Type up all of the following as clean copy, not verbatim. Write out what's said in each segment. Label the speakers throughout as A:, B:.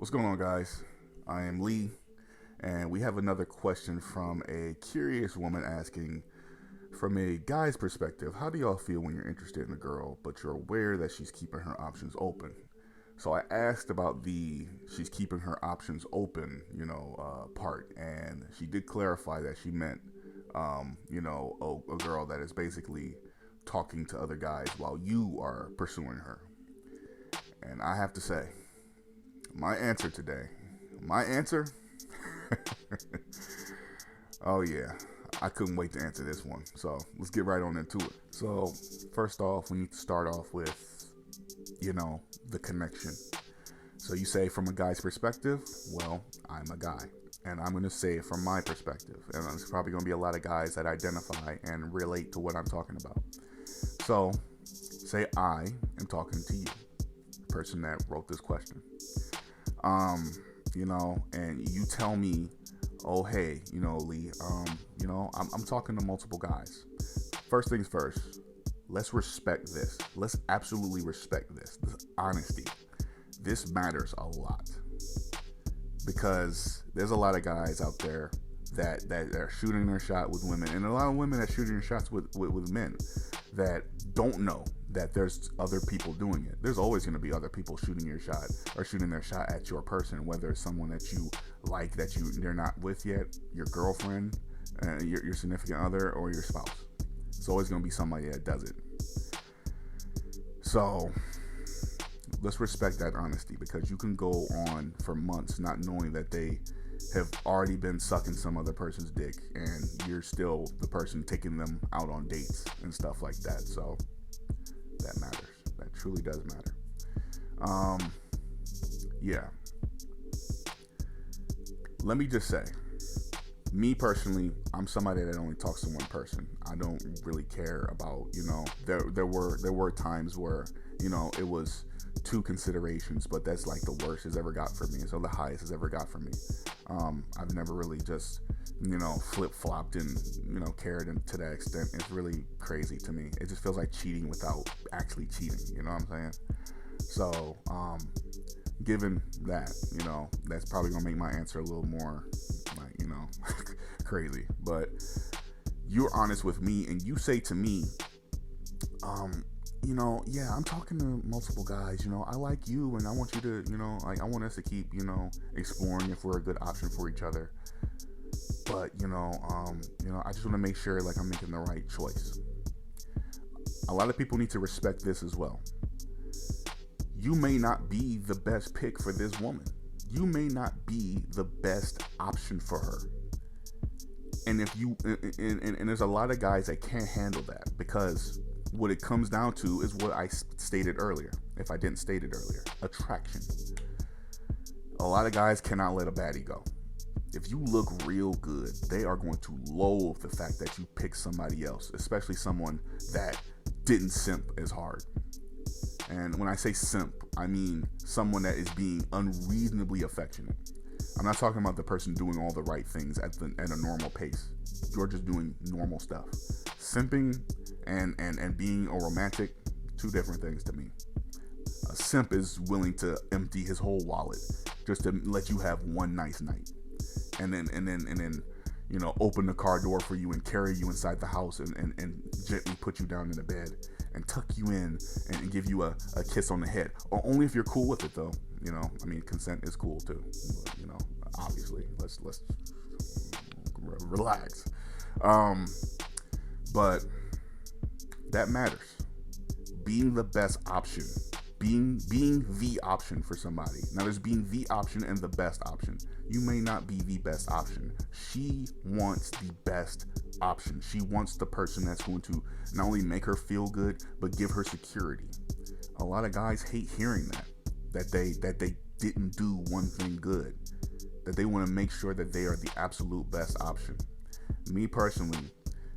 A: What's going on, guys? I am Lee, and we have another question from a curious woman asking, from a guy's perspective, how do y'all feel when you're interested in a girl, but you're aware that she's keeping her options open? So I asked about the she's keeping her options open, part, and she did clarify that she meant, a girl that is basically talking to other guys while you are pursuing her. And I have to say, my answer today. My answer? Oh, yeah. I couldn't wait to answer this one. So let's get right on into it. So, first off, we need to start off with, the connection. So, you say from a guy's perspective, well, I'm a guy. And I'm going to say it from my perspective. And there's probably going to be a lot of guys that identify and relate to what I'm talking about. So, say I am talking to you, the person that wrote this question. And you tell me, oh, hey, Lee, I'm talking to multiple guys. First things first, let's respect this. Let's absolutely respect this honesty. This matters a lot because there's a lot of guys out there that are shooting their shot with women, and a lot of women that are shooting their shots with men that don't know that there's other people doing it. There's always going to be other people shooting your shot or shooting their shot at your person, whether it's someone that you like that they're not with yet, your girlfriend, your significant other, or your spouse. It's always going to be somebody that does it. So let's respect that honesty, because you can go on for months not knowing that they have already been sucking some other person's dick, and you're still the person taking them out on dates and stuff like that. So that matters. That truly does matter. Yeah. Let me just say, me personally, I'm somebody that only talks to one person. I don't really care about, there were times where, it was two considerations, but that's like the worst it's ever got for me. So the highest it's ever got for me. I've never really just, flip-flopped and, cared to that extent. It's really crazy to me. It just feels like cheating without actually cheating. You know what I'm saying? So, given that, that's probably going to make my answer a little more, crazy. But you're honest with me, and you say to me, yeah, I'm talking to multiple guys, I like you, and I want you to, I want us to keep, exploring if we're a good option for each other. But, I just want to make sure, like, I'm making the right choice. A lot of people need to respect this as well. You may not be the best pick for this woman. You may not be the best option for her. And if you, and there's a lot of guys that can't handle that, because what it comes down to is what I stated earlier, if I didn't state it earlier: attraction. A lot of guys cannot let a baddie go. If you look real good, they are going to loathe the fact that you picked somebody else, especially someone that didn't simp as hard. And when I say simp, I mean someone that is being unreasonably affectionate. I'm not talking about the person doing all the right things at a normal pace. You're just doing normal stuff. Simping and being a romantic, two different things to me. A simp is willing to empty his whole wallet just to let you have one nice night, and then open the car door for you and carry you inside the house and gently put you down in the bed and tuck you in and give you a kiss on the head. Or only if you're cool with it, though. Consent is cool too. Obviously, let's relax. But that matters. Being the best option, being the option for somebody. Now, there's being the option and the best option. You may not be the best option. She wants the best option. She wants the person that's going to not only make her feel good, but give her security. A lot of guys hate hearing that they didn't do one thing good, that they want to make sure that they are the absolute best option. Me personally,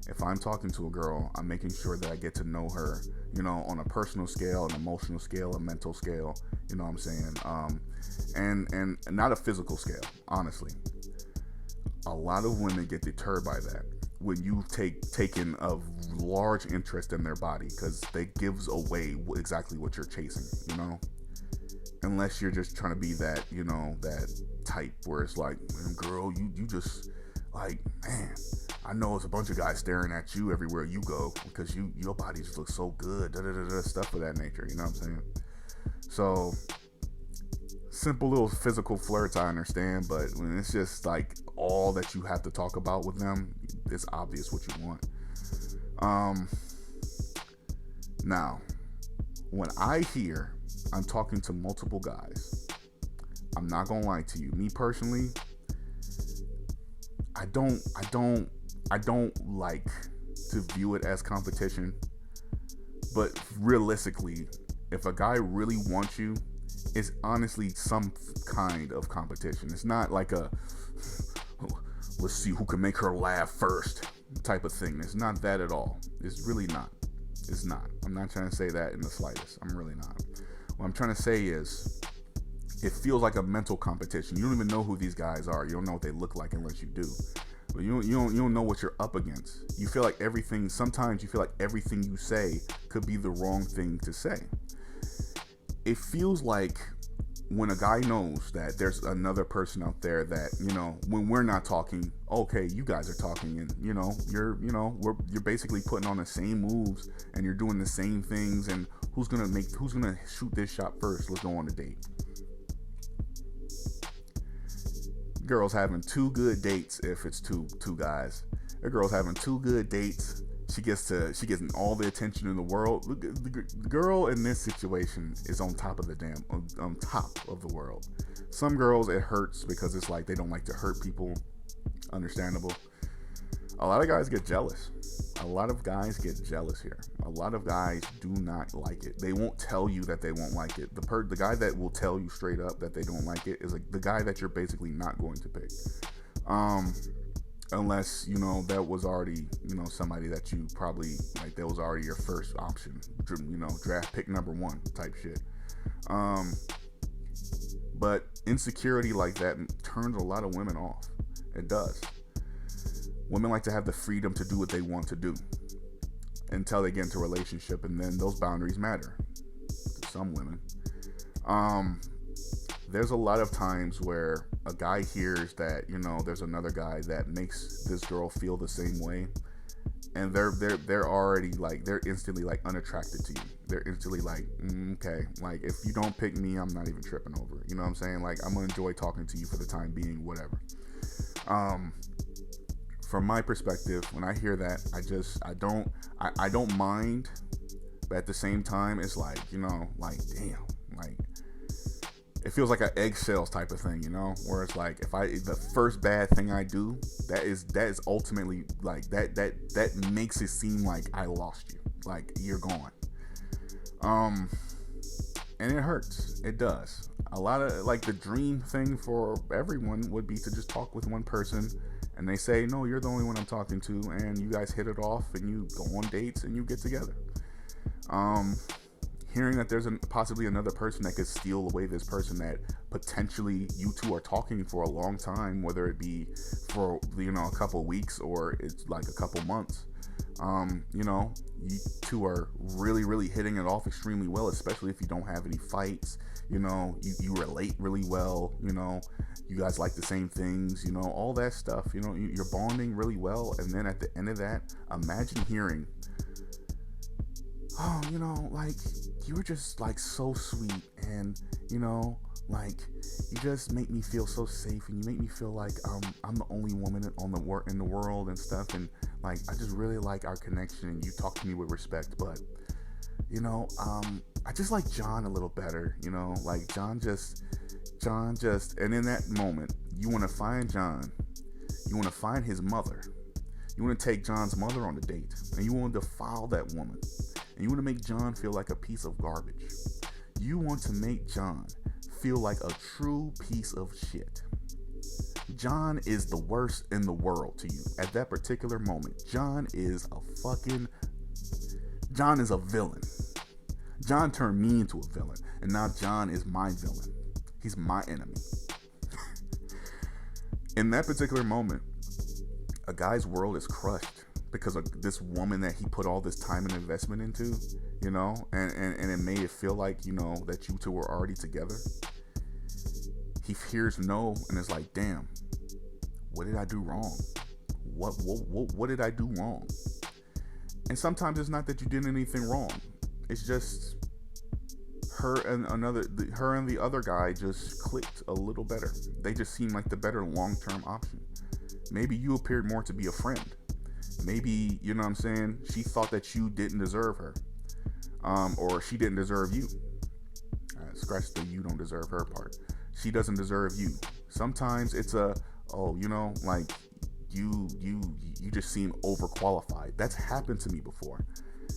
A: if I'm talking to a girl, I'm making sure that I get to know her, on a personal scale, an emotional scale, a mental scale, you know what I'm saying? And not a physical scale, honestly. A lot of women get deterred by that when you've taken a large interest in their body, because they gives away exactly what you're chasing, unless you're just trying to be that, that type where it's like, man, girl, you just like, man, I know it's a bunch of guys staring at you everywhere you go because your body just looks so good, stuff of that nature. You know what I'm saying? So simple little physical flirts, I understand, but when it's just like all that you have to talk about with them, it's obvious what you want. Now, when I'm talking to multiple guys, I'm not gonna lie to you. Me personally, I don't like to view it as competition. But realistically, if a guy really wants you, it's honestly some kind of competition. It's not like a let's see who can make her laugh first type of thing. It's not that at all. It's really not. It's not. I'm not trying to say that in the slightest. I'm really not. What I'm trying to say is, it feels like a mental competition. You don't even know who these guys are. You don't know what they look like unless you do. But you don't know what you're up against. You feel like sometimes you feel like everything you say could be the wrong thing to say. It feels like when a guy knows that there's another person out there that, when we're not talking, okay, you guys are talking, and you're basically putting on the same moves and you're doing the same things, and who's gonna shoot this shot first? Let's go on a date. Girl's having 2 good dates if it's two guys. A girl's having 2 good dates. She gets all the attention in the world. The girl in this situation is on top of the world. Some girls, it hurts because it's like they don't like to hurt people. Understandable. A lot of guys get jealous. A lot of guys get jealous here. A lot of guys do not like it. They won't tell you that they won't like it. The guy that will tell you straight up that they don't like it is like the guy that you're basically not going to pick. Unless, that was already, somebody that you probably, like, that was already your first option, draft pick number 1 type shit. But insecurity like that turns a lot of women off. It does. Women like to have the freedom to do what they want to do until they get into a relationship, and then those boundaries matter to some women. There's a lot of times where a guy hears that, there's another guy that makes this girl feel the same way, and they're already like, they're instantly like unattracted to you. They're instantly like, okay, like if you don't pick me, I'm not even tripping over it. You know what I'm saying? Like, I'm gonna enjoy talking to you for the time being, whatever. From my perspective, when I hear that, I don't mind, but at the same time, it's like, like, damn, like, it feels like an eggshells type of thing, where it's like, the first bad thing I do, that is ultimately like, that makes it seem like I lost you, like you're gone. And it hurts. It does. A lot of, like, the dream thing for everyone would be to just talk with one person, and they say, no, you're the only one I'm talking to, and you guys hit it off, and you go on dates, and you get together. Hearing that there's possibly another person that could steal away this person that potentially you two are talking for a long time, whether it be for, a couple weeks or it's like a couple months. You two are really, really hitting it off extremely well, especially if you don't have any fights. You relate really well. You guys like the same things, all that stuff. You're bonding really well. And then at the end of that, imagine hearing, oh, like, you were just like so sweet, and like, you just make me feel so safe, and you make me feel like I'm the only woman in the world and stuff, and like, I just really like our connection, and you talk to me with respect, but I just like John a little better, like John just, and in that moment, you want to find John, you want to find his mother, you want to take John's mother on a date, and you want to defile that woman. And you want to make John feel like a piece of garbage. You want to make John feel like a true piece of shit. John is the worst in the world to you at that particular moment. John is a villain. John turned me into a villain, and now John is my villain. He's my enemy. In that particular moment, a guy's world is crushed because of this woman that he put all this time and investment into, you know, and it made it feel like, you know, that you two were already together. He hears no and is like, damn, what did I do wrong? What did I do wrong? And sometimes it's not that you did anything wrong. It's just her and the other guy just clicked a little better. They just seemed like the better long-term option. Maybe you appeared more to be a friend. Maybe, you know what I'm saying, she thought that you didn't deserve her. Or she didn't deserve you. Scratch the you don't deserve her part. She doesn't deserve you. Sometimes it's you know, like you just seem overqualified. That's happened to me before.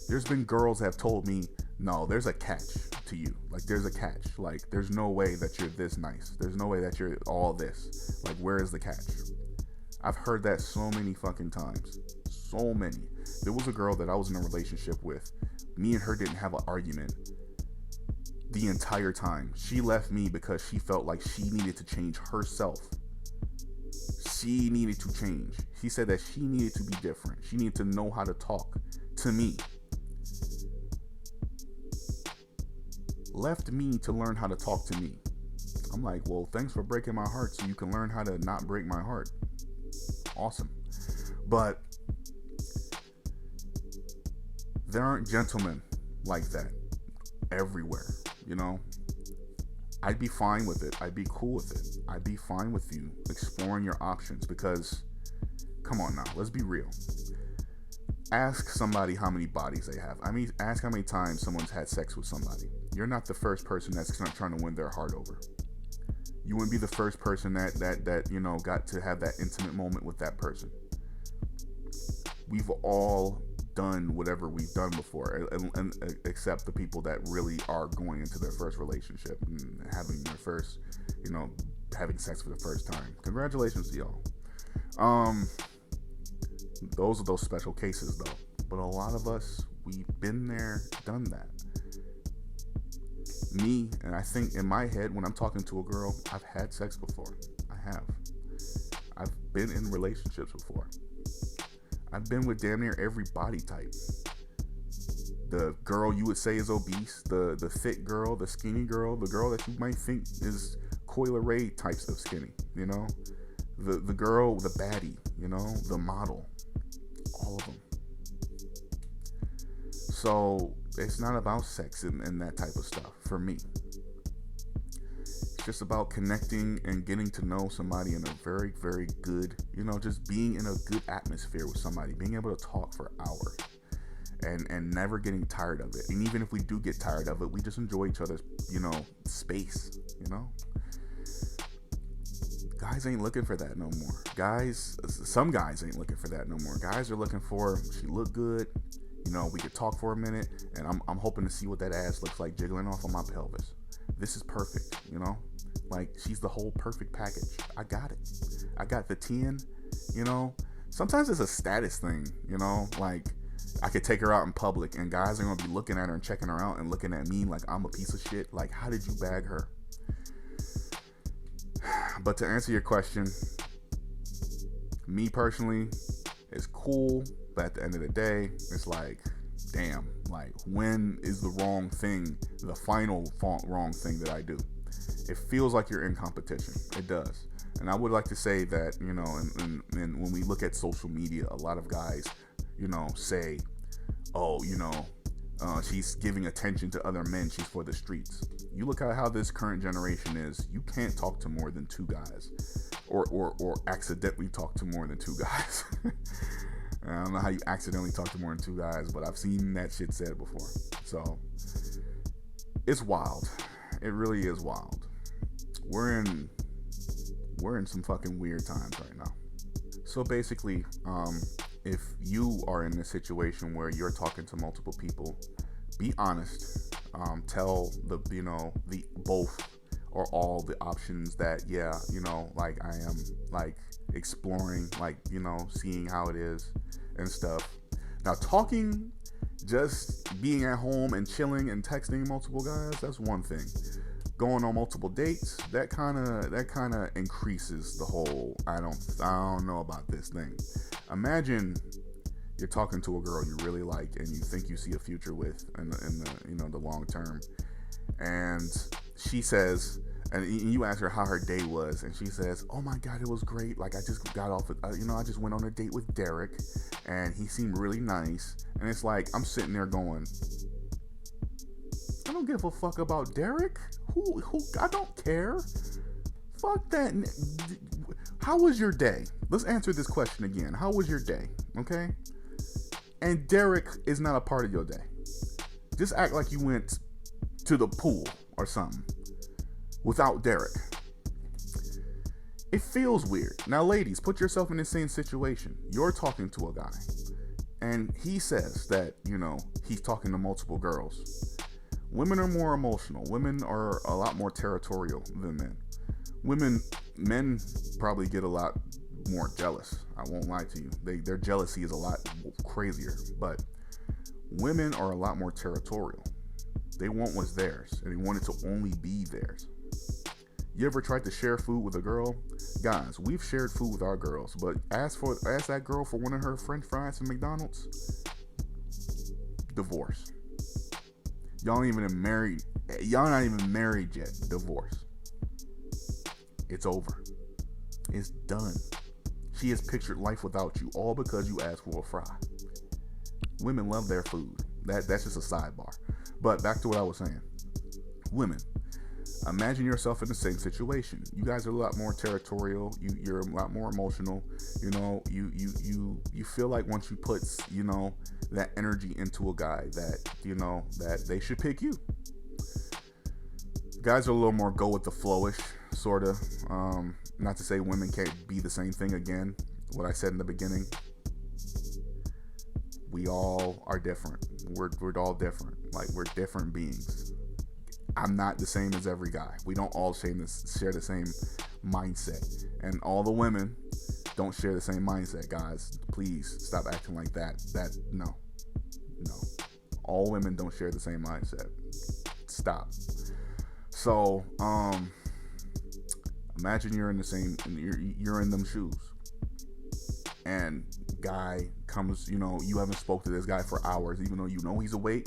A: There's been girls that have told me, no, there's a catch to you. Like, there's a catch. Like, there's no way that you're this nice. There's no way that you're all this. Like, where is the catch? I've heard that so many fucking times. So many. There was a girl that I was in a relationship with. Me and her didn't have an argument the entire time. She left me because she felt like she needed to change herself. She needed to change. She said that she needed to be different. She needed to know how to talk to me. Left me to learn how to talk to me. I'm like, well, thanks for breaking my heart so you can learn how to not break my heart. Awesome. But there aren't gentlemen like that everywhere, you know? I'd be fine with it. I'd be cool with it. I'd be fine with you exploring your options because, come on now, let's be real. Ask somebody how many bodies they have. I mean, ask how many times someone's had sex with somebody. You're not the first person that's not trying to win their heart over. You wouldn't be the first person that you know, got to have that intimate moment with that person. We've all done whatever we've done before, and except the people that really are going into their first relationship and having their first, you know, having sex for the first time. Congratulations to y'all. Those are those special cases though. But a lot of us, we've been there, done that. Me, and I think in my head, when I'm talking to a girl, I've had sex before. I have. I've been in relationships before. I've been with damn near every body type. The girl you would say is obese, the thick girl, the skinny girl, the girl that you might think is Coyle Ray types of skinny, you know? The girl, the baddie, you know? The model. All of them. So it's not about sex and that type of stuff for me. It's just about connecting and getting to know somebody in a very, very good, you know, just being in a good atmosphere with somebody, being able to talk for hours and never getting tired of it. And even if we do get tired of it, we just enjoy each other's, you know, space, you know? Guys ain't looking for that no more. Some guys ain't looking for that no more. Guys are looking for, she look good, you know, we could talk for a minute, and I'm hoping to see what that ass looks like jiggling off of my pelvis. This is perfect, you know? Like, she's the whole perfect package. I got it. I got the 10, you know? Sometimes it's a status thing, you know? Like, I could take her out in public, and guys are going to be looking at her and checking her out and looking at me like I'm a piece of shit. Like, how did you bag her? But to answer your question, me personally, it's cool, but at the end of the day, it's like, damn, like, when is the wrong thing, the final wrong thing that I do? It feels like you're in competition. It does. And I would like to say that, you know, and when we look at social media, a lot of guys, you know, say, oh, you know, she's giving attention to other men, she's for the streets. You look at how this current generation is, you can't talk to more than two guys, or accidentally talk to more than two guys. I don't know how you accidentally talk to more than two guys, but I've seen that shit said before. So it's wild. It really is wild. We're in some fucking weird times right now. So basically, if you are in a situation where you're talking to multiple people, be honest. Tell the both or all the options that, yeah, you know, like, I am, like, exploring, like, you know, seeing how it is and stuff. Now, talking, just being at home and chilling and texting multiple guys, that's one thing. Going on multiple dates, that kind of increases the whole I don't know about this thing. Imagine you're talking to a girl you really like and you think you see a future with in the the long term, and she says, and you ask her how her day was, and she says, "Oh my God, it was great. Like I just got off, I just went on a date with Derek, and he seemed really nice." And it's like I'm sitting there going, I don't give a fuck about Derek. Who? I don't care. Fuck that. How was your day? Let's answer this question again. How was your day? Okay. And Derek is not a part of your day. Just act like you went to the pool or something without Derek. It feels weird. Now, ladies, put yourself in the same situation. You're talking to a guy, and he says that, he's talking to multiple girls. Women are more emotional. Women are a lot more territorial than men. Men probably get a lot more jealous. I won't lie to you. Their jealousy is a lot crazier. But women are a lot more territorial. They want what's theirs, and they want it to only be theirs. You ever tried to share food with a girl? Guys, we've shared food with our girls, but ask that girl for one of her French fries from McDonald's. Divorce. Y'all not even married yet. Divorce. It's over. It's done. She has pictured life without you, all because you asked for a fry. Women love their food. That's just a sidebar. But back to what I was saying. Women, imagine yourself in the same situation. You guys are a lot more territorial. You're a lot more emotional. You feel like once you put that energy into a guy that they should pick you. Guys are a little more go with the flowish, sort of. Not to say women can't be the same thing again. What I said in the beginning. We all are different. We're all different. Like, we're different beings. I'm not the same as every guy. We don't all share the same mindset. And all the women don't share the same mindset, guys. Please stop acting like that. No. All women don't share the same mindset. Stop. So, imagine you're in them shoes. And guy comes, you haven't spoke to this guy for hours, even though he's awake.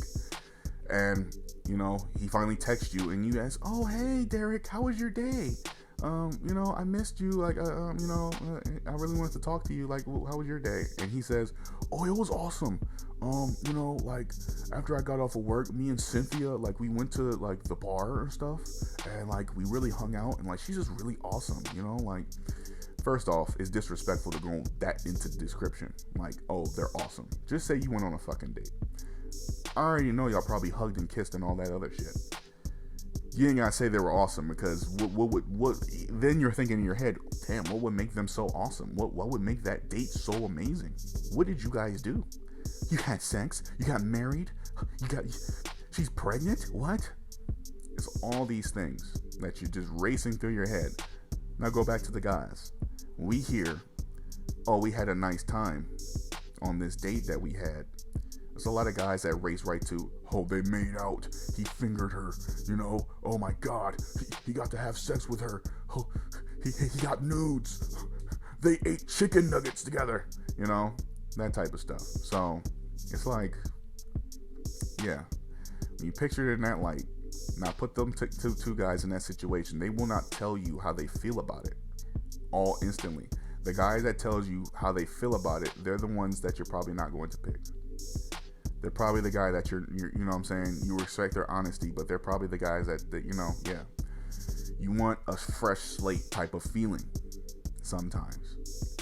A: And, he finally texts you and you ask, "Oh, hey, Derek, how was your day? I missed you. Like, I really wanted to talk to you. Like, how was your day?" And he says, "Oh, it was awesome. Like, after I got off of work, me and Cynthia, like, we went to, like, the bar and stuff. And, like, we really hung out. And, like, she's just really awesome, like." First off, it's disrespectful to go that into the description. Like, oh, they're awesome. Just say you went on a fucking date. I already know y'all probably hugged and kissed and all that other shit. You ain't gotta say they were awesome, because what then you're thinking in your head, damn, what would make them so awesome? What would make that date so amazing? What did you guys do? You had sex? You got married? She's pregnant? What? It's all these things that you're just racing through your head. Now go back to the guys. We hear, "Oh, we had a nice time on this date that we had." There's a lot of guys that race right to, "Oh, they made out. He fingered her. Oh my God. He got to have sex with her. Oh, he got nudes. They ate chicken nuggets together." That type of stuff. So it's like, yeah, when you picture it in that light, now put them two guys in that situation. They will not tell you how they feel about it all instantly. The guy that tells you how they feel about it, they're the ones that you're probably not going to pick. They're probably the guy that you're what I'm saying, you respect their honesty, but they're probably the guys that yeah. You want a fresh slate type of feeling sometimes.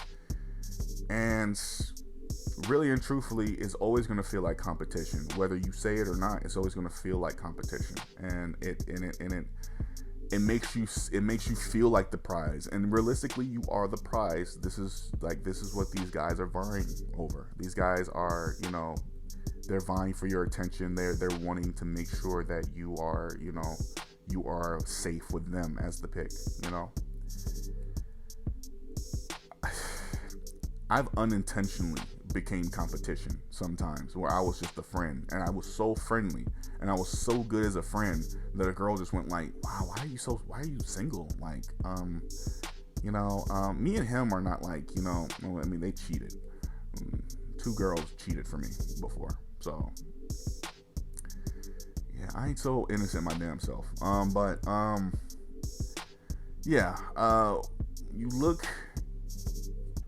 A: And really and truthfully, it's always going to feel like competition. Whether you say it or not, it's always going to feel like competition. And it makes you feel like the prize. And realistically, you are the prize. This is what these guys are vying over. These guys are, they're vying for your attention. They're wanting to make sure that you are safe with them as the pick, I've unintentionally became competition sometimes, where I was just a friend, and I was so friendly and I was so good as a friend that a girl just went like, "Wow, why are you single?" Like, me and him are not like, they cheated. 2 girls cheated for me before. So yeah, I ain't so innocent my damn self. You look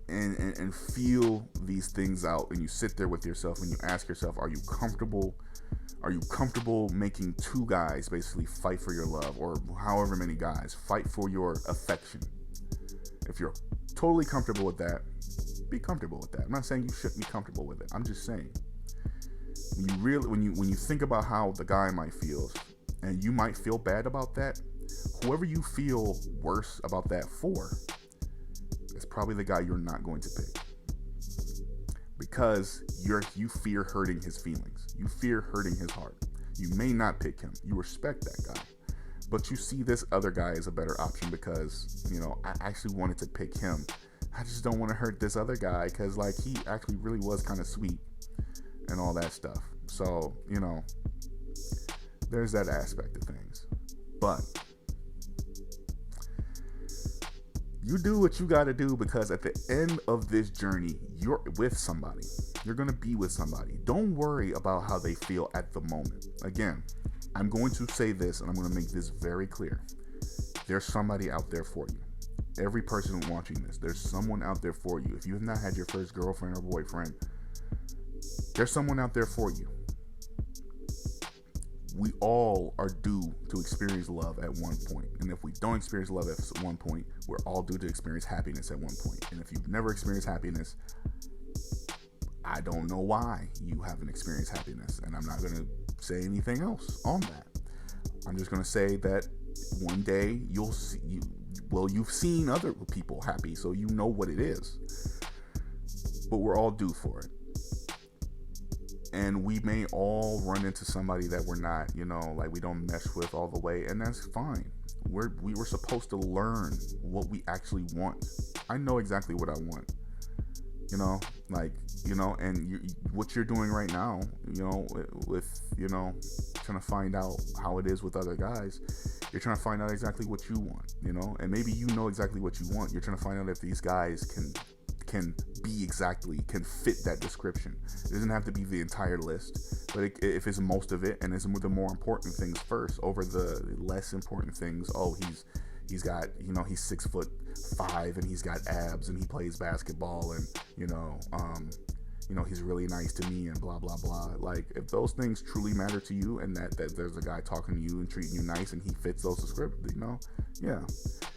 A: and feel these things out, and you sit there with yourself and you ask yourself, are you comfortable? Are you comfortable making 2 guys basically fight for your love, or however many guys fight for your affection? If you're totally comfortable with that, be comfortable with that. I'm not saying you shouldn't be comfortable with it. I'm just saying, when you think about how the guy might feel, and you might feel bad about that, whoever you feel worse about that for is probably the guy you're not going to pick, because you fear hurting his feelings. You fear hurting his heart. You may not pick him. You respect that guy, but you see this other guy as a better option because, I actually wanted to pick him. I just don't want to hurt this other guy because, like, he actually really was kind of sweet and all that stuff. So, there's that aspect of things. But you do what you got to do, because at the end of this journey, you're with somebody. You're going to be with somebody. Don't worry about how they feel at the moment. Again, I'm going to say this, and I'm going to make this very clear. There's somebody out there for you. Every person watching this, there's someone out there for you. If you have not had your first girlfriend or boyfriend, there's someone out there for you. We all are due to experience love at one point. And if we don't experience love at one point, we're all due to experience happiness at one point. And if you've never experienced happiness, I don't know why you haven't experienced happiness. And I'm not going to say anything else on that. I'm just going to say that one day you'll see, you've seen other people happy, so you know what it is. But we're all due for it. And we may all run into somebody that we're not, we don't mesh with all the way, and that's fine. We were supposed to learn what we actually want. I know exactly what I want. And what you're doing right now, with trying to find out how it is with other guys, you're trying to find out exactly what you want, and maybe exactly what you want. You're trying to find out if these guys can fit that description. It doesn't have to be the entire list, but if it's most of it, and it's the more important things first over the less important things. Oh, he's got, he's 6'5" and he's got abs and he plays basketball and he's really nice to me and blah blah blah. Like, if those things truly matter to you, and that there's a guy talking to you and treating you nice and he fits those descriptions, yeah.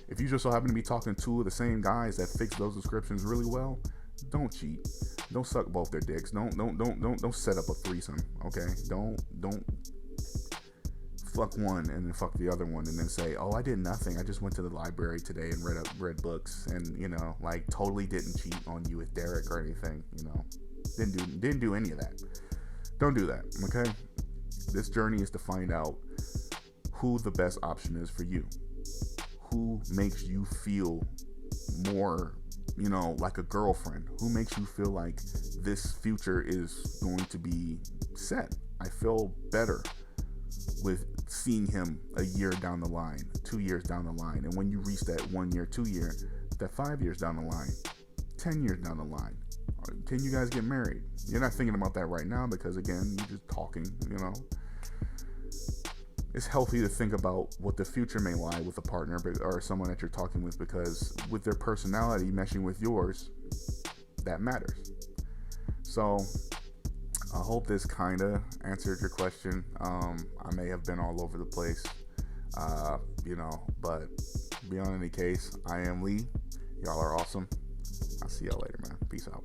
A: If you just so happen to be talking to 2 of the same guys that fix those descriptions really well, don't cheat. Don't suck both their dicks. Don't set up a threesome. Okay? Don't fuck one and then fuck the other one and then say, oh, I did nothing. I just went to the library today and read books and totally didn't cheat on you with Derek or anything. Didn't do any of that. Don't do that. Okay? This journey is to find out who the best option is for you. Who makes you feel more, like a girlfriend? Who makes you feel like this future is going to be set? I feel better with seeing him a year down the line, 2 years down the line. And when you reach that 1 year, 2 year, that 5 years down the line, 10 years down the line, can you guys get married? You're not thinking about that right now because, again, you're just talking, It's healthy to think about what the future may lie with a partner or someone that you're talking with, because with their personality meshing with yours, that matters. So I hope this kind of answered your question. I may have been all over the place, but beyond any case, I am Lee. Y'all are awesome. I'll see y'all later, man. Peace out.